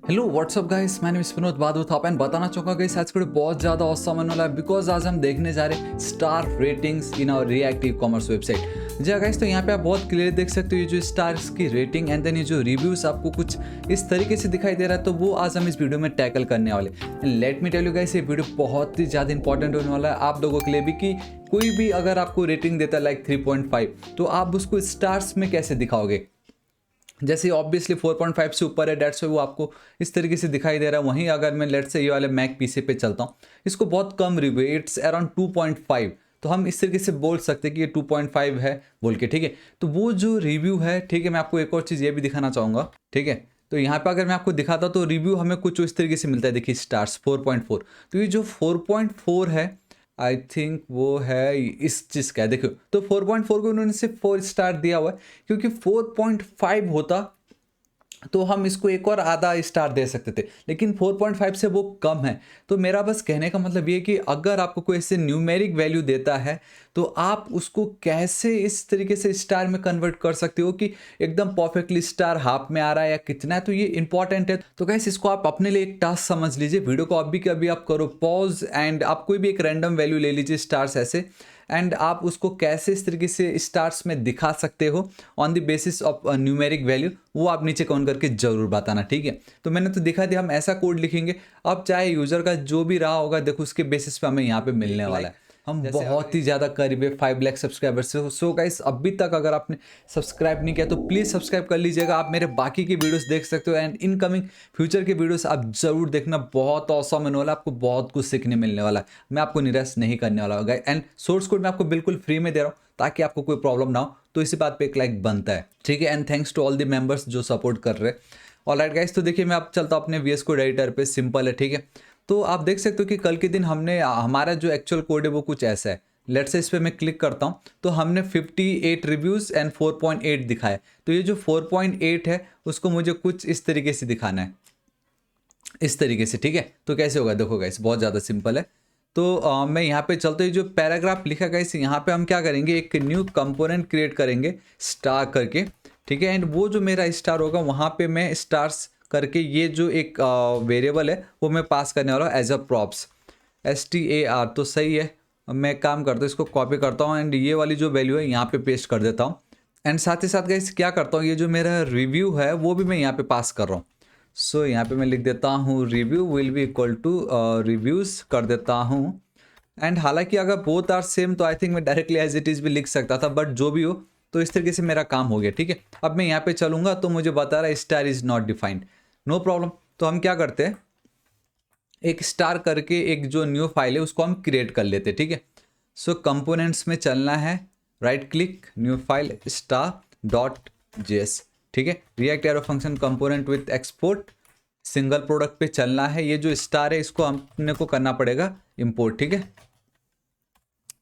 Hello what's up guys, मैंने विनोद बादू था and बताना चाहूँगा गाइस आज का बहुत ज़्यादा औसम होने वाला है बिकॉज आज हम देखने जा रहे हैं star ratings in our React e commerce website. जी गाइस, तो यहाँ पे आप बहुत क्लियर देख सकते हो ये जो स्टार्स की रेटिंग एंड देन ये जो रिव्यूज आपको कुछ इस तरीके से दिखाई दे रहा है, तो वो आज हम इस वीडियो में टैकल करने वाले। And let me tell you guys, ये वीडियो बहुत ही ज़्यादा इंपॉर्टेंट होने वाला है आप लोगों के लिए भी कि कोई भी अगर आपको रेटिंग देता है लाइक 3.5 तो आप उसको स्टार्स में कैसे दिखाओगे। जैसे ऑब्वियसली 4.5 से ऊपर है डेट्स वो आपको इस तरीके से दिखाई दे रहा है। वहीं अगर मैं लेट से ये वाले मैक पीसी पे चलता हूँ, इसको बहुत कम रिव्यू, इट्स अराउंड 2.5, तो हम इस तरीके से बोल सकते हैं कि ये 2.5 है बोल के। ठीक है, तो वो जो रिव्यू है, ठीक है, मैं आपको एक और चीज़ ये भी दिखाना चाहूँगा। ठीक है, तो यहाँ पे अगर मैं आपको दिखाता तो रिव्यू हमें कुछ इस तरीके से मिलता है। देखिए स्टार्स 4.4, तो ये जो 4.4 है आई थिंक वो है इस चीज़ का है। देखो तो 4.4 को उन्होंने सिर्फ 4 स्टार दिया हुआ है, क्योंकि 4.5 होता तो हम इसको एक और आधा स्टार दे सकते थे, लेकिन 4.5 से वो कम है। तो मेरा बस कहने का मतलब ये कि अगर आपको कोई ऐसे न्यूमेरिक वैल्यू देता है तो आप उसको कैसे इस तरीके से स्टार में कन्वर्ट कर सकते हो कि एकदम परफेक्टली स्टार हाफ में आ रहा है या कितना है, तो ये इंपॉर्टेंट है। तो गाइस इसको आप अपने लिए एक टास्क समझ लीजिए, वीडियो को अभी के अभी आप करो पॉज एंड आप कोई भी एक रैंडम वैल्यू ले लीजिए स्टार्स ऐसे, एंड आप उसको कैसे इस तरीके से स्टार्स में दिखा सकते हो on the basis of numeric value, वो आप नीचे कमेंट करके जरूर बताना। ठीक है, तो मैंने तो दिखा दिया, हम ऐसा कोड लिखेंगे। अब चाहे यूजर का जो भी रहा होगा, देखो उसके बेसिस पे हमें यहाँ पे मिलने वाला है। हम बहुत ही ज़्यादा करीब है 5 लाख सब्सक्राइबर्स से। सो गाइस अभी तक अगर आपने सब्सक्राइब नहीं किया तो प्लीज़ सब्सक्राइब कर लीजिएगा। आप मेरे बाकी की वीडियोस देख सकते हो एंड इनकमिंग फ्यूचर के वीडियोस आप जरूर देखना, बहुत ऑसम होने वाला है, आपको बहुत कुछ सीखने मिलने वाला है। मैं आपको निराश नहीं करने वाला होगा एंड सोर्स कोड मैं आपको बिल्कुल फ्री में दे रहा हूँ ताकि आपको कोई प्रॉब्लम ना हो। तो इसी बात पे एक लाइक बनता है। ठीक है, and thanks to all the members जो सपोर्ट कर रहे हैं। ऑलराइट गाइस, तो देखिए मैं अब चलता हूँ अपने VS कोड एडिटर पे। सिंपल है, ठीक है। तो आप देख सकते हो कि कल के दिन हमने हमारा जो एक्चुअल कोड है वो कुछ ऐसा है। लेट्स से इस पर मैं क्लिक करता हूँ तो हमने 58 रिव्यूज़ एंड 4.8 दिखाया। तो ये जो 4.8 है उसको मुझे कुछ इस तरीके से दिखाना है, इस तरीके से। ठीक है, तो कैसे होगा देखो गाइस, बहुत ज़्यादा सिंपल है। तो मैं यहाँ पे चलते ही जो पैराग्राफ लिखा गाइस, यहाँ पे हम क्या करेंगे, एक न्यू कंपोनेंट क्रिएट करेंगे स्टार करके। ठीक है, एंड वो जो मेरा स्टार होगा वहाँ पे मैं स्टार्स करके ये जो एक वेरिएबल है वो मैं पास करने वाला हूँ एज अ प्रॉप्स, STAR। तो सही है, अब मैं एक काम करता हूँ, इसको कॉपी करता हूँ एंड ये वाली जो वैल्यू है यहाँ पे पेस्ट कर देता हूँ। एंड साथ ही साथ गाइस क्या करता हूँ, ये जो मेरा रिव्यू है वो भी मैं यहाँ पे पास कर रहा हूँ। सो यहाँ पे मैं लिख देता हूँ review will be equal to reviews कर देता हूँ। एंड हालांकि अगर बोथ आर सेम तो आई थिंक मैं डायरेक्टली एज इट इज़ भी लिख सकता था, बट जो भी हो तो इस तरीके से मेरा काम हो गया। ठीक है, अब मैं यहाँ पे चलूँगा तो मुझे बता रहा है star is not defined, no problem. तो हम क्या करते हैं, एक स्टार करके एक जो न्यू फाइल है उसको हम क्रिएट कर लेते हैं। ठीक है, सो कंपोनेंट्स में चलना है, right click, new file star.js। ठीक है, react arrow function component with export, single product पे चलना है। ये जो स्टार है इसको अपने को करना पड़ेगा इंपोर्ट। ठीक है,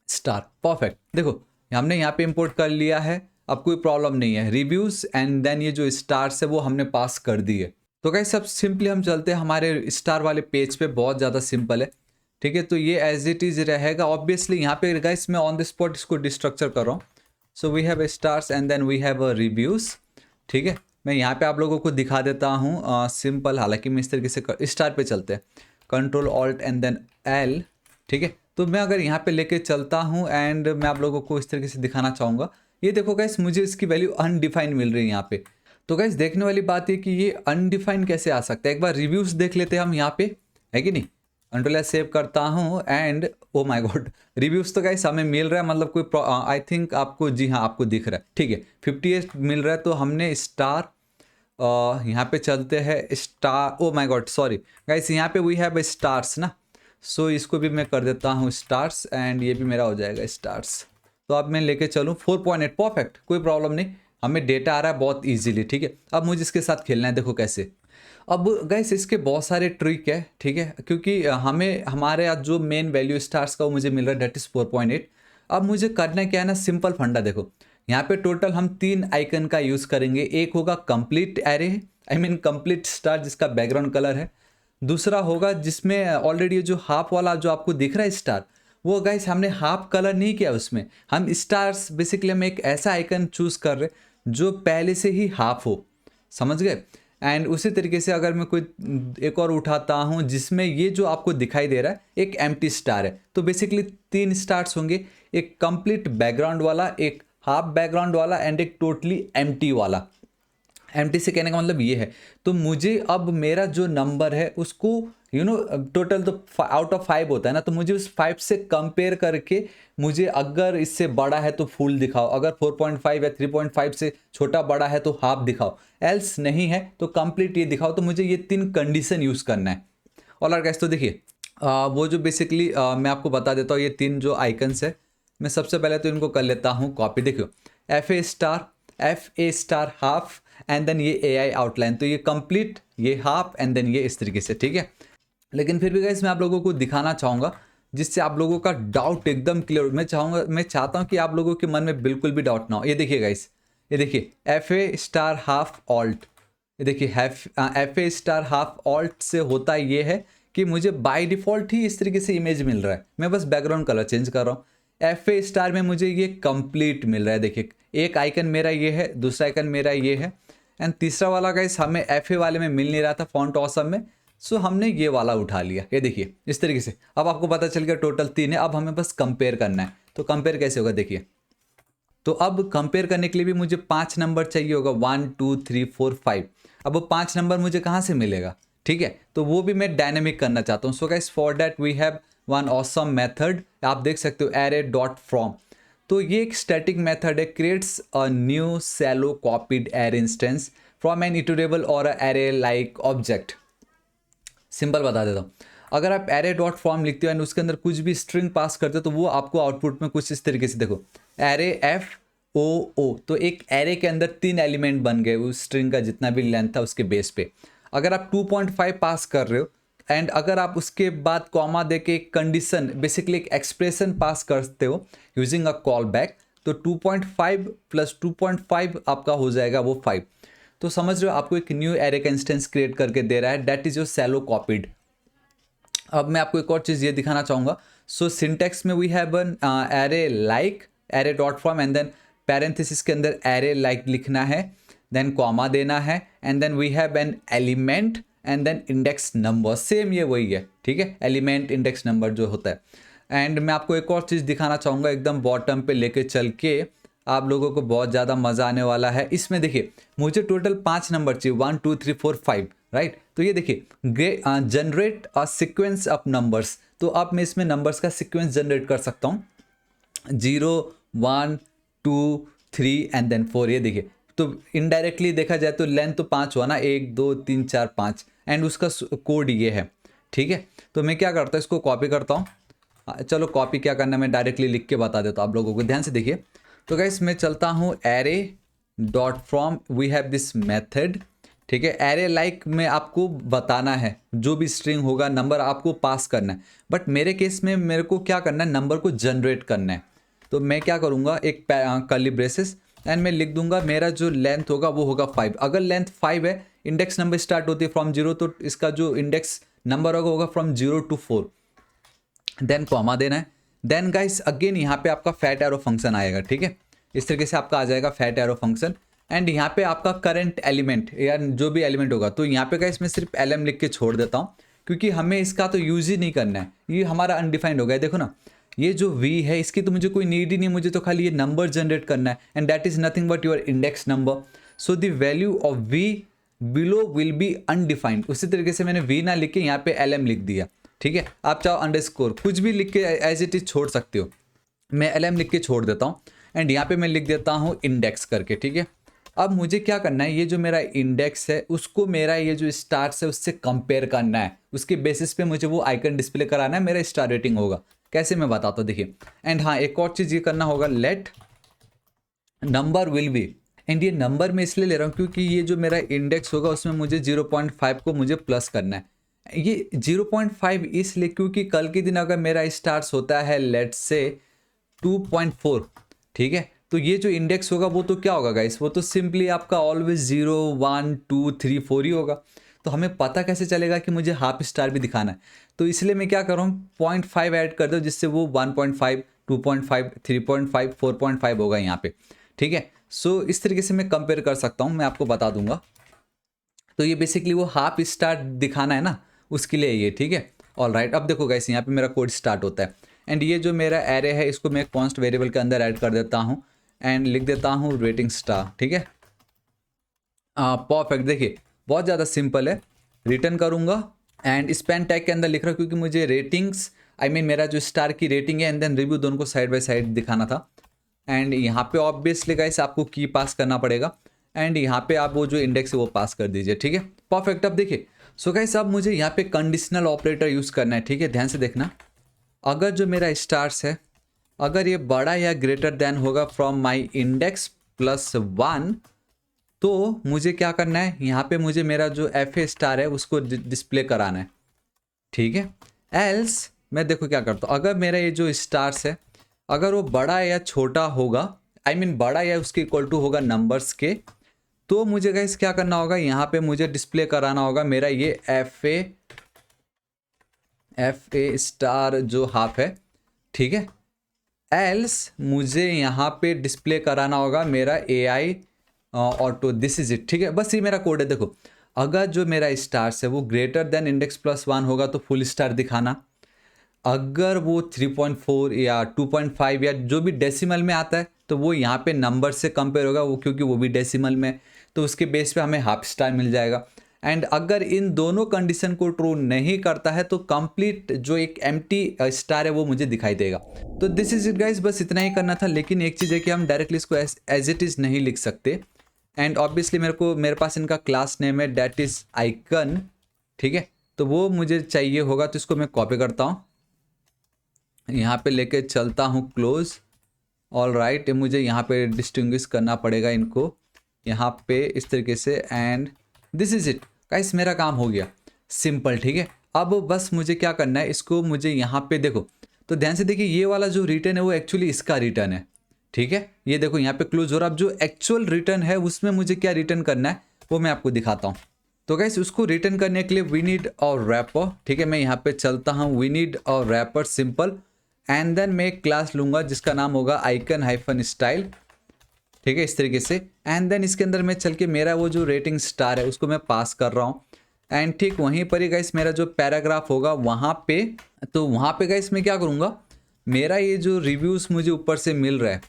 स्टार, परफेक्ट। देखो हमने यहाँ पे इंपोर्ट कर लिया है, अब कोई प्रॉब्लम नहीं है। रिव्यूज एंड देन ये जो स्टार्स है वो हमने पास कर दिए। तो गाइस सब सिंपली हम चलते हैं हमारे स्टार वाले पेज पे, बहुत ज़्यादा सिंपल है। ठीक है, तो ये एज इट इज़ रहेगा। ऑब्वियसली यहाँ पे गाइस मैं ऑन द स्पॉट इसको डिस्ट्रक्चर कर रहा हूँ। So we have stars and then we have reviews. ठीक है, मैं यहाँ पे आप लोगों को दिखा देता हूँ सिंपल। हालांकि मैं इस तरीके से स्टार पे चलते हैं, control alt and then L। ठीक है, तो मैं अगर यहाँ पे लेके चलता हूँ एंड मैं आप लोगों को इस तरीके से दिखाना चाहूँगा। ये देखो गाइस, मुझे इसकी वैल्यू अनडिफाइंड मिल रही है यहाँ पे। तो गाइस देखने वाली बात है कि ये अनडिफाइंड कैसे आ सकता है। एक बार रिव्यूज़ देख लेते हैं हम यहाँ पे, है कि नहीं। कंट्रोल सेव करता हूँ and oh my God, reviews तो गाइस हमें मिल रहा है, मतलब कोई आई थिंक आपको, जी हाँ आपको दिख रहा है। ठीक है, 58 मिल रहा है। तो हमने स्टार यहाँ पे चलते हैं star, oh my God sorry guys, यहाँ पे वी हैव स्टार्स ना। सो इसको भी मैं कर देता हूँ स्टार्स एंड ये भी मेरा हो जाएगा स्टार्स। तो अब मैं लेके चलूँ 4.8, परफेक्ट, कोई प्रॉब्लम नहीं, हमें डेटा आ रहा है बहुत इजीली। ठीक है, अब मुझे इसके साथ खेलना है। देखो कैसे, अब गाइस इसके बहुत सारे ट्रिक है। ठीक है, क्योंकि हमें हमारे यहाँ जो मेन वैल्यू स्टार्स का वो मुझे मिल रहा है डेट इज़ 4.8। अब मुझे करना क्या है ना, सिंपल फंडा। देखो यहाँ पे टोटल हम 3 आइकन का यूज़ करेंगे। एक होगा complete array, I mean complete star जिसका बैकग्राउंड कलर है। दूसरा होगा जिसमें ऑलरेडी जो हाफ वाला जो आपको दिख रहा है स्टार, वो गाइस हमने हाफ कलर नहीं किया उसमें। हम स्टार्स बेसिकली हम एक ऐसा आइकन चूज़ कर रहे जो पहले से ही हाफ हो, समझ गए। एंड उसी तरीके से अगर मैं कोई एक और उठाता हूँ जिसमें ये जो आपको दिखाई दे रहा है एक एम्प्टी स्टार है, तो बेसिकली 3 स्टार्स होंगे, एक कंप्लीट बैकग्राउंड वाला, एक हाफ बैकग्राउंड वाला एंड एक टोटली एम्प्टी वाला। एम्प्टी से कहने का मतलब ये है, तो मुझे अब मेरा जो नंबर है उसको टोटल तो आउट ऑफ 5 होता है ना, तो मुझे उस 5 से कंपेयर करके मुझे अगर इससे बड़ा है तो फुल दिखाओ, अगर 4.5 या 3.5 से छोटा बड़ा है तो हाफ दिखाओ, एल्स नहीं है तो कंप्लीट ये दिखाओ। तो मुझे ये 3 कंडीशन यूज़ करना है। और गाइस तो देखिए वो जो बेसिकली मैं आपको बता देता हूँ, ये 3 जो आइकन्स है, मैं सबसे पहले तो इनको कर लेता हूँ कॉपी। देखियो FA star half and then ये AI आउटलाइन, तो ये कंप्लीट, ये हाफ एंड देन ये इस तरीके से, ठीक है। लेकिन फिर भी गाइस मैं आप लोगों को दिखाना चाहूँगा जिससे आप लोगों का डाउट एकदम क्लियर हो। मैं चाहता हूँ कि आप लोगों के मन में बिल्कुल भी डाउट ना हो। ये देखिए गाइस, ये देखिए FA स्टार हाफ ऑल्ट, ये देखिए FA स्टार हाफ ऑल्ट से होता ये है कि मुझे बाय डिफ़ॉल्ट ही इस तरीके से इमेज मिल रहा है, मैं बस बैकग्राउंड कलर चेंज कर रहा हूँ। FA स्टार में मुझे ये कंप्लीट मिल रहा है। देखिए एक आइकन मेरा ये है, दूसरा आइकन मेरा ये है एंड तीसरा वाला गाइस हमें FA वाले में मिल नहीं रहा था फॉन्ट ऑसम में, सो हमने ये वाला उठा लिया। ये देखिए इस तरीके से अब आपको पता चल गया टोटल 3 है। अब हमें बस कंपेयर करना है, तो कंपेयर कैसे होगा देखिए। तो अब कंपेयर करने के लिए भी मुझे 5 नंबर चाहिए होगा, 1 2 3 4 5। अब वो 5 नंबर मुझे कहाँ से मिलेगा, ठीक है, तो वो भी मैं डायनेमिक करना चाहता हूँ। So guys for that we have one awesome method, आप देख सकते हो array.from। तो ये एक स्टैटिक मेथड है, creates a new shallow copied array instance from an iterable और a array like object. Simple बता देता हूँ, अगर आप array.form लिखते हो एंड उसके अंदर कुछ भी स्ट्रिंग पास करते हो तो वो आपको आउटपुट में कुछ इस तरीके से, देखो array FOO, तो एक एरे के अंदर 3 एलिमेंट बन गए उस स्ट्रिंग का जितना भी लेंथ था उसके बेस पे। अगर आप 2.5 पास कर रहे हो एंड अगर आप उसके बाद कॉमा दे के एक कंडीशन, बेसिकली एक एक्सप्रेशन पास करते हो यूजिंग अ कॉल बैक, तो 2.5 प्लस 2.5 आपका हो जाएगा वो 5। तो समझ रहे हो, आपको एक न्यू एरे का इंस्टेंस क्रिएट करके दे रहा है, that is your shallow copied. अब मैं आपको एक और चीज़ ये दिखाना चाहूँगा। सो सिंटेक्स में we have an array like array.form and then parenthesis के अंदर एरे लाइक लिखना है, देन कॉमा देना है and then we have an element and then index number, same ये वही है, ठीक है, एलिमेंट इंडेक्स नंबर जो होता है। एंड मैं आपको एक और चीज़ दिखाना चाहूँगा, एकदम बॉटम पे लेके चल के आप लोगों को बहुत ज़्यादा मज़ा आने वाला है। इसमें देखिए मुझे टोटल 5 नंबर चाहिए, 1 2 3 4 5, राइट। तो ये देखिए generate a sequence of numbers, तो अब मैं इसमें नंबर्स का सीक्वेंस जनरेट कर सकता हूँ, 0 1 2 3 एंड देन 4। ये देखिए तो इनडायरेक्टली देखा जाए तो लेंथ तो 5 हुआ ना, 1 2 3 4 5 एंड उसका कोड ये है, ठीक है। तो मैं क्या करता हूँ, इसको कॉपी करता हूँ। चलो कॉपी क्या करना है मैं डायरेक्टली लिख के बता देता हूँ आप लोगों को, ध्यान से देखिए। तो गाइस मैं चलता हूँ array.from, we have this method, ठीक है। एरे लाइक में आपको बताना है जो भी स्ट्रिंग होगा नंबर आपको पास करना है, बट मेरे केस में मेरे को क्या करना है, नंबर को जनरेट करना है। तो मैं क्या करूँगा, एक कर्ली ब्रेसेस एंड मैं लिख दूंगा मेरा जो लेंथ होगा वो होगा 5। अगर लेंथ 5 है, इंडेक्स नंबर स्टार्ट होती है फ्रॉम 0, तो इसका जो इंडेक्स नंबर होगा फ्रॉम 0 to 4, देन कॉमा देना है। देन गाइस अगेन यहाँ पे आपका फैट एरो फंक्शन आएगा, ठीक है, इस तरीके से आपका आ जाएगा फैट एरो फंक्शन एंड यहाँ पे आपका करंट एलिमेंट या जो भी एलिमेंट होगा, तो यहाँ पे गाइस मैं सिर्फ LM लिख के छोड़ देता हूँ क्योंकि हमें इसका तो यूज ही नहीं करना है, ये हमारा अनडिफाइंड हो गया। देखो ना, ये जो V है इसकी तो मुझे कोई नीड ही नहीं, मुझे तो खाली ये नंबर जनरेट करना है and that is nothing but your index number. So the value of V below will be undefined. उसी तरीके से मैंने V ना लिख के यहाँ पे LM लिख दिया, ठीक है। आप चाहो अंडरस्कोर कुछ भी लिख के एज इट इज छोड़ सकते हो, मैं LM लिख के छोड़ देता हूँ एंड यहाँ पे मैं लिख देता हूँ इंडेक्स करके, ठीक है। अब मुझे क्या करना है, ये जो मेरा इंडेक्स है उसको मेरा ये जो स्टार्स है उससे कंपेयर करना है, उसके बेसिस पे मुझे वो आइकन डिस्प्ले कराना है, मेरा स्टार रेटिंग होगा। कैसे मैं बताता हूँ देखिए। एंड हाँ एक और चीज़ ये करना होगा, let number will be, and ये नंबर मैं इसलिए ले रहा हूँ क्योंकि ये जो मेरा इंडेक्स होगा उसमें मुझे 0.5 को मुझे प्लस करना है। ये 0.5 इसलिए क्योंकि कल के दिन अगर मेरा स्टार्स होता है लेट से 2.4, ठीक है, तो ये जो इंडेक्स होगा वो तो क्या होगा गाइस, वो तो सिंपली आपका ऑलवेज 0 1 2 3 4 ही होगा। तो हमें पता कैसे चलेगा कि मुझे हाफ स्टार भी दिखाना है, तो इसलिए मैं क्या कर रहा हूँ 0.5 ऐड कर दो जिससे वो 1.5 2.5 3.5 4.5 होगा यहाँ पे, ठीक है। सो इस तरीके से मैं कंपेयर कर सकता हूँ, मैं आपको बता दूंगा। तो ये बेसिकली वो हाफ स्टार दिखाना है ना, उसके लिए ये, ठीक है। ऑल राइट, अब देखो गाइस यहाँ पे मेरा कोड स्टार्ट होता है एंड ये जो मेरा एरे है इसको मैं कॉन्स्ट वेरिएबल के अंदर ऐड कर देता हूँ एंड लिख देता हूँ रेटिंग स्टार, ठीक है। परफेक्ट, देखिए बहुत ज़्यादा सिंपल है। रिटर्न करूँगा एंड स्पैन टैग के अंदर लिख रहा हूँ क्योंकि मुझे रेटिंग्स मेरा जो स्टार की रेटिंग है एंड देन रिव्यू दोनों को साइड बाय साइड दिखाना था। एंड यहाँ पे ऑब्वियसली गाइस आपको की पास करना पड़ेगा एंड यहाँ पे आप वो जो इंडेक्स है वो पास कर दीजिए, ठीक है। परफेक्ट, अब देखिए सो गाइस अब मुझे यहाँ पे कंडीशनल ऑपरेटर यूज़ करना है, ठीक है। ध्यान से देखना, अगर जो मेरा स्टार्स है अगर ये बड़ा या ग्रेटर देन होगा फ्रॉम माई इंडेक्स +1 तो मुझे क्या करना है, यहाँ पे मुझे मेरा जो एफ ए स्टार है उसको डिस्प्ले कराना है, ठीक है। एल्स मैं देखो क्या करता हूँ, अगर मेरा ये जो स्टार्स है अगर वो बड़ा या छोटा होगा बड़ा या उसके इक्वल टू होगा नंबर्स के, तो मुझे गाइस क्या करना होगा, यहाँ पे मुझे डिस्प्ले कराना होगा मेरा ये एफ ए स्टार जो हाफ है, ठीक है। एल्स मुझे यहाँ पे डिस्प्ले कराना होगा मेरा ए आई ऑटो, दिस इज इट, ठीक है। बस ये मेरा कोड है। देखो अगर जो मेरा स्टार्स है वो ग्रेटर देन इंडेक्स +1 होगा तो फुल स्टार दिखाना, अगर वो 3.4 या 2.5 या जो भी डेसिमल में आता है तो वो यहाँ पे नंबर से कंपेयर होगा, वो क्योंकि वो भी डेसिमल में, तो उसके बेस पे हमें हाफ स्टार मिल जाएगा। एंड अगर इन दोनों कंडीशन को ट्रू नहीं करता है तो कंप्लीट जो एक एम्प्टी स्टार है वो मुझे दिखाई देगा। तो दिस इज इट गाइस, बस इतना ही करना था। लेकिन एक चीज़ है कि हम डायरेक्टली इसको एज इट इज़ नहीं लिख सकते एंड ऑब्वियसली मेरे पास इनका क्लास नेम है डैट इज़ आइकन, ठीक है। तो वो मुझे चाहिए होगा, तो इसको मैं कॉपी करता हूँ, यहाँ पे लेके चलता हूँ क्लोज। ऑल राइट, मुझे यहाँ पे डिस्टिंग्विश करना पड़ेगा इनको यहाँ पे इस तरीके से and this is it guys, मेरा काम हो गया सिंपल, ठीक है। अब बस मुझे क्या करना है, इसको मुझे यहाँ पे देखो, तो ध्यान से देखिए ये वाला जो रिटर्न है वो एक्चुअली इसका रिटर्न है, ठीक है। ये देखो यहाँ पे क्लोज हो रहा है। अब जो एक्चुअल रिटर्न है उसमें मुझे क्या रिटर्न करना है वो मैं आपको दिखाता हूँ। तो गाइस उसको रिटर्न करने के लिए वी नीड और रैपर, ठीक है। मैं यहाँ पे चलता हूँ वी नीड और रैपर सिंपल एंड देन मैं एक क्लास लूँगा जिसका नाम होगा icon-style, ठीक है, इस तरीके से। एंड देन इसके अंदर मैं चल के मेरा वो जो रेटिंग स्टार है उसको मैं पास कर रहा हूँ एंड ठीक वहीं पर ही गाइस मेरा जो पैराग्राफ होगा वहाँ पे, तो वहाँ पे गाइस मैं क्या करूँगा, मेरा ये जो रिव्यूज़ मुझे ऊपर से मिल रहा है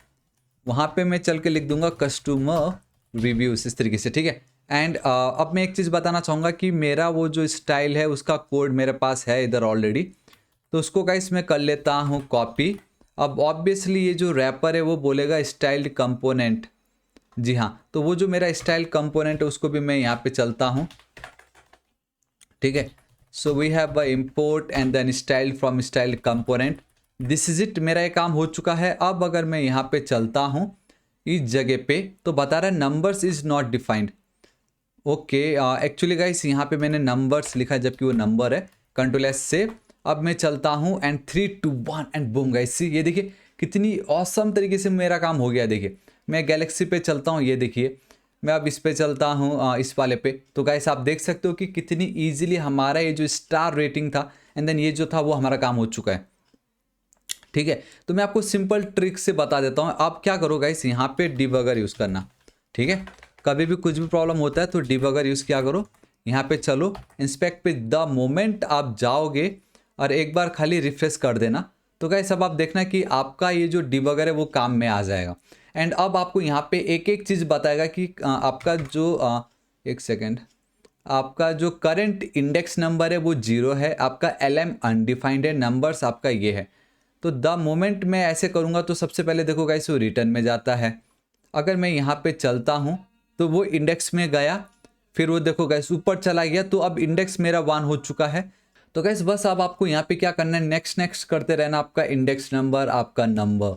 वहाँ पे मैं चल के लिख दूंगा कस्टमर रिव्यूज़, इस तरीके से, ठीक है। एंड अब मैं एक चीज़ बताना चाहूँगा कि मेरा वो जो स्टाइल है उसका कोड मेरे पास है इधर ऑलरेडी, तो उसको गाइस मैं कर लेता हूँ कॉपी। अब ऑब्वियसली ये जो रैपर है वो बोलेगा स्टाइल्ड कंपोनेंट, जी हाँ, तो वो जो मेरा स्टाइल कंपोनेंट है उसको भी मैं यहाँ पे चलता हूँ, ठीक है। So we have a import and then style from styled component, this is it, मेरा ये काम हो चुका है। अब अगर मैं यहाँ पे चलता हूँ इस जगह पे तो बता रहा है numbers is not defined, okay. Actually guys यहाँ पे मैंने नंबर्स लिखा है जबकि वो नंबर है, Ctrl+S सेव। अब मैं चलता हूँ एंड 3 2 1 एंड बूम गाइस, ये देखिए कितनी ऑसम तरीके से मेरा काम हो गया। देखिए मैं गैलेक्सी पे चलता हूँ, ये देखिए मैं अब इस पे चलता हूँ इस वाले पे, तो गाइस आप देख सकते हो कि कितनी ईजिली हमारा ये जो स्टार रेटिंग था एंड देन ये जो था वो हमारा काम हो चुका है, ठीक है। तो मैं आपको सिंपल ट्रिक से बता देता हूँ। आप क्या करो गाइस, यहाँ पे डिबगर यूज़ करना, ठीक है। कभी भी कुछ भी प्रॉब्लम होता है तो डिबगर यूज़ किया करो। यहाँ पे चलो इंस्पेक्ट पे, द मोमेंट आप जाओगे और एक बार खाली रिफ्रेश कर देना तो गाइस अब आप देखना कि आपका ये जो डिबगर है वो काम में आ जाएगा। एंड अब आपको यहाँ पे एक एक चीज़ बताएगा कि आपका जो एक सेकेंड, आपका जो करंट इंडेक्स नंबर है वो 0 है, आपका LM अनडिफाइंड है, नंबर्स आपका ये है। तो द मोमेंट मैं ऐसे करूँगा तो सबसे पहले देखो गाइस वो रिटर्न में जाता है। अगर मैं यहाँ पे चलता हूँ तो वो इंडेक्स में गया, फिर वो देखो गाइस ऊपर चला गया, तो अब इंडेक्स मेरा 1 हो चुका है। तो गाइस बस अब आपको यहाँ पे क्या करना है, नेक्स्ट नेक्स्ट करते रहना, आपका इंडेक्स नंबर आपका नंबर,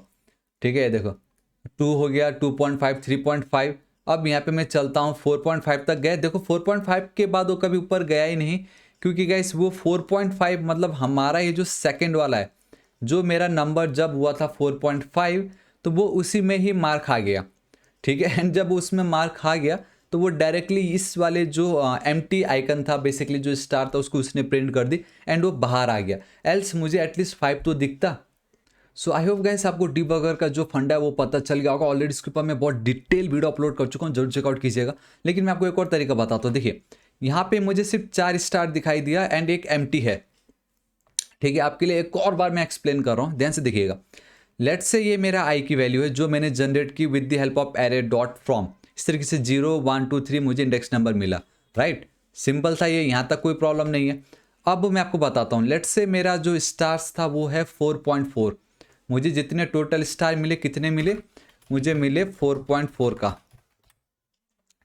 ठीक है। देखो 2 हो गया, 2.5 3.5, अब यहाँ पे मैं चलता हूँ 4.5 तक गए। देखो 4.5 के बाद वो कभी ऊपर गया ही नहीं, क्योंकि गाइस वो 4.5 मतलब हमारा ये जो सेकंड वाला है, जो मेरा नंबर जब हुआ था 4.5 तो वो उसी में ही मार्क आ गया, ठीक है। एंड जब उसमें मार्क आ गया तो वो डायरेक्टली इस वाले जो एम्प्टी आइकन था, बेसिकली जो स्टार था, उसको उसने प्रिंट कर दी एंड वो बाहर आ गया। एल्स मुझे एटलीस्ट 5 तो दिखता। सो आई होप गाइस आपको डिबगर का जो फंडा है वो पता चल गया होगा। ऑलरेडी इसके ऊपर मैं बहुत डिटेल वीडियो अपलोड कर चुका हूँ, जरूर चेकआउट कीजिएगा। लेकिन मैं आपको एक और तरीका बताता हूँ। देखिए यहाँ पे मुझे सिर्फ 4 स्टार दिखाई दिया एंड एक एम्प्टी है। ठीक है, आपके लिए एक और बार मैं एक्सप्लेन कर रहा हूँ, ध्यान से देखिएगा। लेट्स से ये मेरा आई की वैल्यू है जो मैंने जनरेट की with the help of array dot from. इस तरीके से 0 1 2 3 मुझे इंडेक्स नंबर मिला, राइट। सिंपल था ये, यहाँ तक कोई प्रॉब्लम नहीं है। अब मैं आपको बताता हूँ, लेट्स से मेरा जो स्टार्स था वो है 4.4। मुझे जितने टोटल स्टार मिले, कितने मिले, मुझे मिले 4.4 का।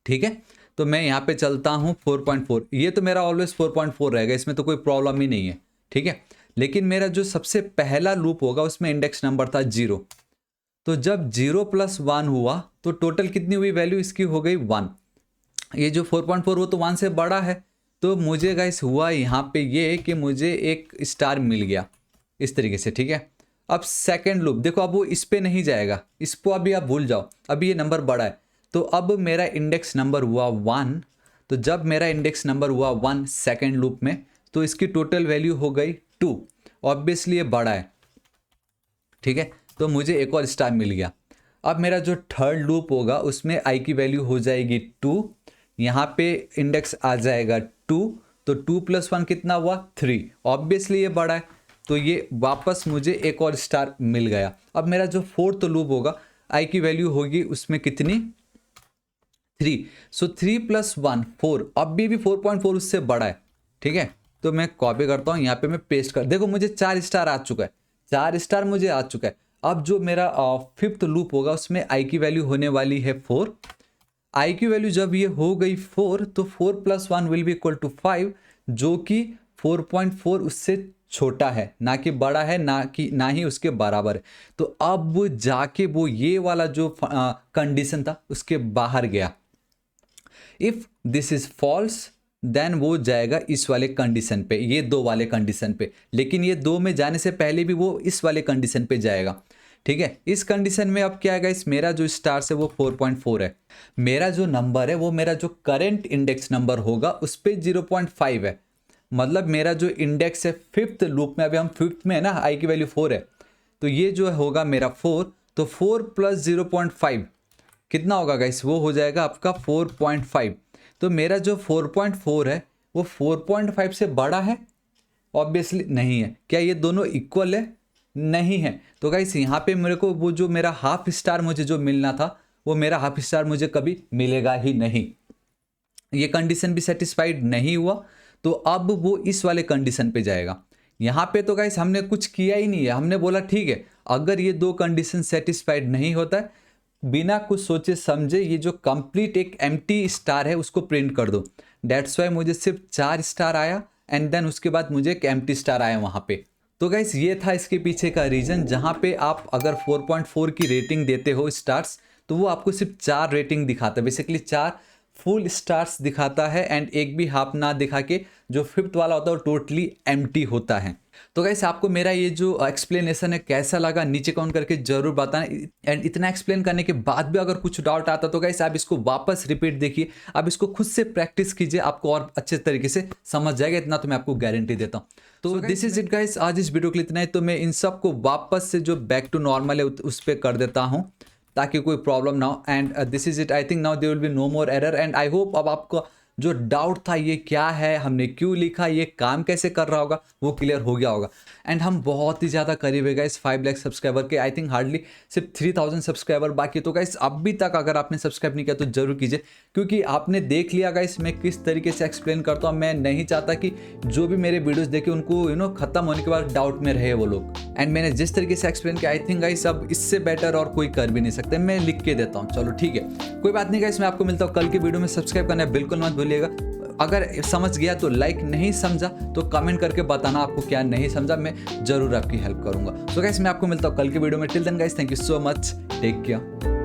ठीक है, तो मैं यहाँ पे चलता हूँ 4.4। ये तो मेरा ऑलवेज 4.4 रहेगा, इसमें तो कोई प्रॉब्लम ही नहीं है। ठीक है, लेकिन मेरा जो सबसे पहला लूप होगा उसमें इंडेक्स नंबर था 0। तो जब 0 + 1 हुआ तो टोटल कितनी हुई वैल्यू इसकी, हो गई 1। ये जो 4.4 वो तो 1 से बड़ा है, तो मुझे गाइस हुआ यहाँ पे ये कि मुझे एक स्टार मिल गया इस तरीके से। ठीक है, अब सेकंड लूप देखो, अब वो इस पे नहीं जाएगा, इसको अभी आप भूल जाओ, अभी ये नंबर बड़ा है। तो अब मेरा इंडेक्स नंबर हुआ 1। तो जब मेरा इंडेक्स नंबर हुआ 1 सेकंड लूप में, तो इसकी टोटल वैल्यू हो गई 2। ऑब्वियसली ये बड़ा है। ठीक है, तो मुझे एक और स्टार मिल गया। अब मेरा जो थर्ड लूप होगा उसमें आई की वैल्यू हो जाएगी 2, यहाँ पे इंडेक्स आ जाएगा 2, तो 2 + 1 कितना हुआ, 3। ऑब्वियसली ये बड़ा है, तो ये वापस मुझे एक और स्टार मिल गया। अब मेरा जो फोर्थ लूप होगा आई की वैल्यू होगी उसमें कितनी, 3। सो 3 + 1 4। अब भी 4.4 उससे बड़ा है। ठीक है, तो मैं कॉपी करता हूँ, यहाँ पे मैं पेस्ट कर, देखो मुझे 4 स्टार आ चुका है, 4 स्टार मुझे आ चुका है। अब जो मेरा फिफ्थ लूप होगा उसमें आई की वैल्यू होने वाली है 4। आई की वैल्यू जब ये हो गई 4, तो 4 + 1 विल बी इक्वल टू 5, जो कि 4.4 उससे छोटा है, ना कि बड़ा है, ना ही उसके बराबर है। तो अब जाके वो ये वाला जो कंडीशन था उसके बाहर गया। If this is false then वो जाएगा इस वाले कंडीशन पे, ये 2 वाले कंडीशन पे। लेकिन ये 2 में जाने से पहले भी वो इस वाले कंडीशन पे जाएगा। ठीक है, इस कंडीशन में अब क्या आएगा, इस मेरा जो स्टार्स है वो 4.4 है। मेरा जो नंबर है वो मेरा जो करंट इंडेक्स नंबर होगा उस पर 0.5 है। मतलब मेरा जो इंडेक्स है फिफ्थ लूप में, अभी हम फिफ्थ में है ना, आई की वैल्यू 4 है, तो ये जो होगा मेरा 4, तो 4 + 0.5 कितना होगा गाइस, वो हो जाएगा आपका 4.5। तो मेरा जो 4.4 है वो 4.5 से बड़ा है, ऑब्वियसली नहीं है। क्या ये दोनों इक्वल है, नहीं है। तो गाइस यहाँ पे मेरे को वो जो मेरा हाफ स्टार मुझे जो मिलना था, वो मेरा हाफ स्टार मुझे कभी मिलेगा ही नहीं। ये कंडीशन भी सेटिस्फाइड नहीं हुआ, तो अब वो इस वाले कंडीशन पे जाएगा। यहाँ पे तो गाइस हमने कुछ किया ही नहीं है, हमने बोला ठीक है अगर ये 2 कंडीशन सेटिस्फाइड नहीं होता है, बिना कुछ सोचे समझे ये जो कंप्लीट एक एम्प्टी स्टार है उसको प्रिंट कर दो। दैट्स वाई मुझे सिर्फ 4 स्टार आया एंड देन उसके बाद मुझे एक एम्प्टी स्टार आया वहाँ पे। तो गाइस ये था इसके पीछे का रीज़न, जहाँ पे आप अगर 4.4 की रेटिंग देते हो स्टार्स, तो वो आपको सिर्फ 4 रेटिंग दिखाता है, बेसिकली 4 फुल स्टार्स दिखाता है एंड एक भी हाफ ना दिखा के जो फिफ्थ वाला होता है वो टोटली एम्प्टी होता है। तो गाइस आपको मेरा ये जो एक्सप्लेनेशन है कैसा लगा नीचे कमेंट करके जरूर बताना। एंड इतना एक्सप्लेन करने के बाद भी अगर कुछ डाउट आता तो गाइस आप इसको वापस रिपीट देखिए, आप इसको खुद से प्रैक्टिस कीजिए, आपको और अच्छे तरीके से समझ जाएगा, इतना तो मैं आपको गारंटी देता हूँ। तो दिस इज इट गाइस, आज इस वीडियो के लिए इतना ही। तो मैं इन सब को वापस से जो बैक टू नॉर्मल है उस पर कर देता हूँ ताकि कोई प्रॉब्लम ना हो। And this is it, I think now there will be no more error. And I hope अब आपको जो डाउट था ये क्या है, हमने क्यों लिखा, ये काम कैसे कर रहा होगा, वो क्लियर हो गया होगा। एंड हम बहुत ही ज़्यादा करीब है गाइस 5 लाख सब्सक्राइबर के। आई थिंक हार्डली सिर्फ 3000 सब्सक्राइबर बाकी। तो गाइस अभी तक अगर आपने सब्सक्राइब नहीं किया तो जरूर कीजिए, क्योंकि आपने देख लिया गाइस मैं किस तरीके से एक्सप्लेन करता हूँ। मैं नहीं चाहता कि जो भी मेरे वीडियोज़ देखे उनको खत्म होने के बाद डाउट में रहे वो लोग। एंड मैंने जिस तरीके से एक्सप्लेन किया आई थिंक गाइस अब इससे बेटर और कोई कर भी नहीं सकते। मैं लिख के देता हूँ, चलो ठीक है कोई बात नहीं गाइस, मैं आपको मिलता हूँ कल की वीडियो में। सब्सक्राइब करना बिल्कुल मत भूलिएगा। अगर समझ गया तो लाइक, नहीं समझा तो कमेंट करके बताना आपको क्या नहीं समझा, मैं जरूर आपकी हेल्प करूंगा। सो गाइस मैं आपको मिलता हूँ कल की वीडियो में। Till then guys thank you so much, take care.